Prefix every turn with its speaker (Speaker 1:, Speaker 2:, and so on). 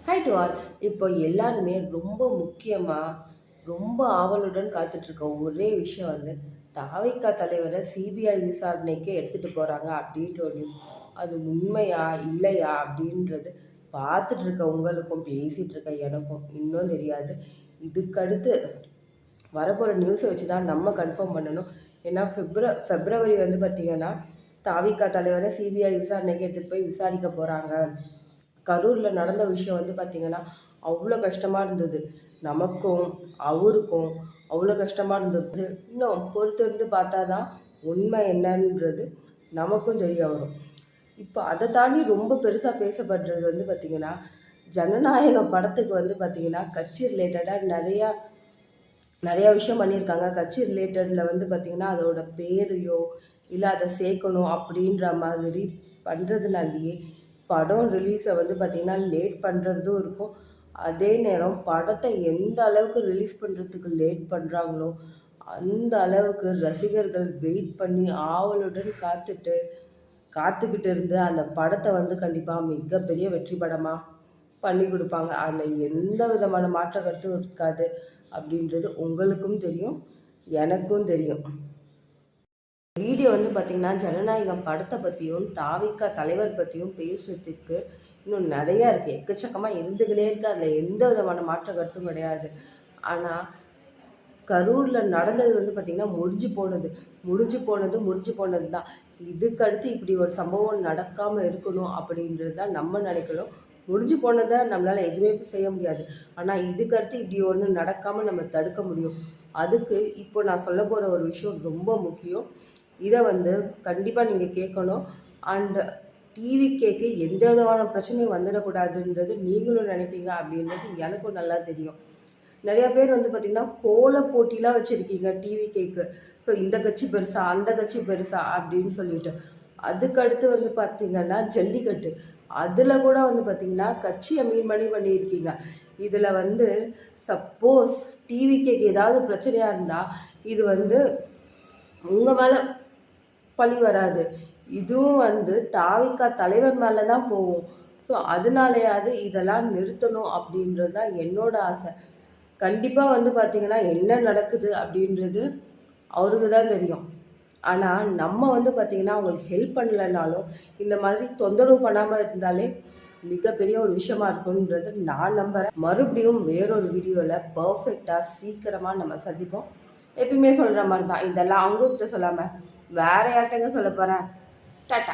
Speaker 1: High to all. இப்போ எல்லாருமே ரொம்ப முக்கியமாக ரொம்ப ஆவலுடன் காத்துட்ருக்க ஒரே விஷயம் தாவைக்கா தலைவரை சிபிஐ விசாரணைக்கு எடுத்துகிட்டு போகிறாங்க அப்படின்ற ஒரு நியூஸ். அது உண்மையா இல்லையா அப்படின்றது பார்த்துட்டு இருக்க உங்களுக்கும் பேசிகிட்டு இருக்க எனக்கும் இன்னும் தெரியாது. இதுக்கடுத்து வரப்போகிற நியூஸை வச்சு தான் நம்ம கன்ஃபார்ம் பண்ணணும். ஏன்னா ஃபெப்ரவரி பார்த்திங்கன்னா தாவிகா தலைவரை சிபிஐ விசாரணைக்கு எடுத்துகிட்டு போய் விசாரிக்க போகிறாங்க. கரூரில் நடந்த விஷயம் பார்த்திங்கன்னா அவ்வளோ கஷ்டமாக இருந்தது. நமக்கும் அவருக்கும் அவ்வளோ கஷ்டமாக இருந்தது. இன்னும் பொறுத்திருந்து பார்த்தா தான் உண்மை என்னன்றது நமக்கும் தெரிய வரும். இப்போ அதை தாண்டி ரொம்ப பெருசாக பேசப்படுறது பார்த்திங்கன்னா ஜனநாயகம் படத்துக்கு பார்த்திங்கன்னா கட்சி ரிலேட்டடாக நிறையா விஷயம் பண்ணியிருக்காங்க. கட்சி ரிலேட்டடில் பார்த்திங்கன்னா அதோட பேரையோ இல்லை அதை சேர்க்கணும் அப்படின்ற மாதிரி பண்ணுறதுனாலேயே படம் ரிலீஸை பார்த்திங்கன்னா லேட் பண்ணுறதும் இருக்கும். அதே நேரம் படத்தை எந்த அளவுக்கு ரிலீஸ் பண்ணுறதுக்கு லேட் பண்ணுறாங்களோ அந்த அளவுக்கு ரசிகர்கள் வெயிட் பண்ணி ஆவலுடன் காத்துக்கிட்டு இருந்து அந்த படத்தை கண்டிப்பாக மிகப்பெரிய வெற்றி படமாக பண்ணி கொடுப்பாங்க. அதில் எந்த விதமான மாற்ற கருத்தும் இருக்காது அப்படின்றது உங்களுக்கும் தெரியும், எனக்கும் தெரியும். வீடியோ பார்த்திங்கன்னா ஜனநாயகம் படத்தை பற்றியும் தாவிகா தலைவர் பற்றியும் பேசுறதுக்கு இன்னும் நிறையா இருக்குது. எக்கச்சக்கமாக இருந்துக்கிட்டே இருக்குது. அதில் எந்த விதமான மாற்ற கருத்தும் கிடையாது. ஆனால் கரூரில் நடந்தது பார்த்திங்கன்னா முடிஞ்சு போனது தான். இதுக்கடுத்து இப்படி ஒரு சம்பவம் நடக்காமல் இருக்கணும் அப்படின்றது தான் நம்ம நினைக்கணும். முடிஞ்சு போனதை நம்மளால் எதுவுமே செய்ய முடியாது. ஆனால் இதுக்கடுத்து இப்படி ஒன்று நடக்காமல் நம்ம தடுக்க முடியும். அதுக்கு இப்போ நான் சொல்ல போகிற ஒரு விஷயம் ரொம்ப முக்கியம். இதை கண்டிப்பாக நீங்கள் கேட்கணும். அண்ட் டிவி கேக்கு எந்த விதமான பிரச்சனையும் வந்துடக்கூடாதுன்றது நீங்களும் நினைப்பீங்க அப்படின்றது எனக்கும் நல்லா தெரியும். நிறையா பேர் பார்த்திங்கன்னா கோல போட்டிலாம் வச்சுருக்கீங்க டிவி கேக்கு. ஸோ இந்த கட்சி பெருசா அந்த கட்சி பெருசா அப்படின்னு சொல்லிட்டு. அதுக்கடுத்து பார்த்திங்கன்னா ஜல்லிக்கட்டு, அதில் கூட பார்த்திங்கன்னா கட்சியை மீன் பண்ணியிருக்கீங்க. இதில் சப்போஸ் டிவி கேக்கு ஏதாவது பிரச்சனையாக இருந்தால் இது உங்கள் மேலே பழி வராது. இதுவும் தாவிகா தலைவர் மேலே தான் போகும். ஸோ அதனாலையாவது இதெல்லாம் நிறுத்தணும் அப்படின்றது தான் என்னோட ஆசை. கண்டிப்பாக பார்த்திங்கன்னா என்ன நடக்குது அப்படின்றது அவருக்கு தான் தெரியும். ஆனால் நம்ம பார்த்திங்கன்னா அவங்களுக்கு ஹெல்ப் பண்ணலைனாலும் இந்த மாதிரி தொந்தரவு பண்ணாமல் இருந்தாலே மிகப்பெரிய ஒரு விஷயமா இருக்குன்றது நான் நம்புகிறேன். மறுபடியும் வேறொரு வீடியோவில் பர்ஃபெக்டாக சீக்கிரமாக நம்ம சந்திப்போம். எப்பயுமே சொல்கிற மாதிரி தான், இதெல்லாம் அவங்ககிட்ட சொல்லாமல் வேறு யார்கிட்டங்க சொல்ல போகிறேன். டாட்டா.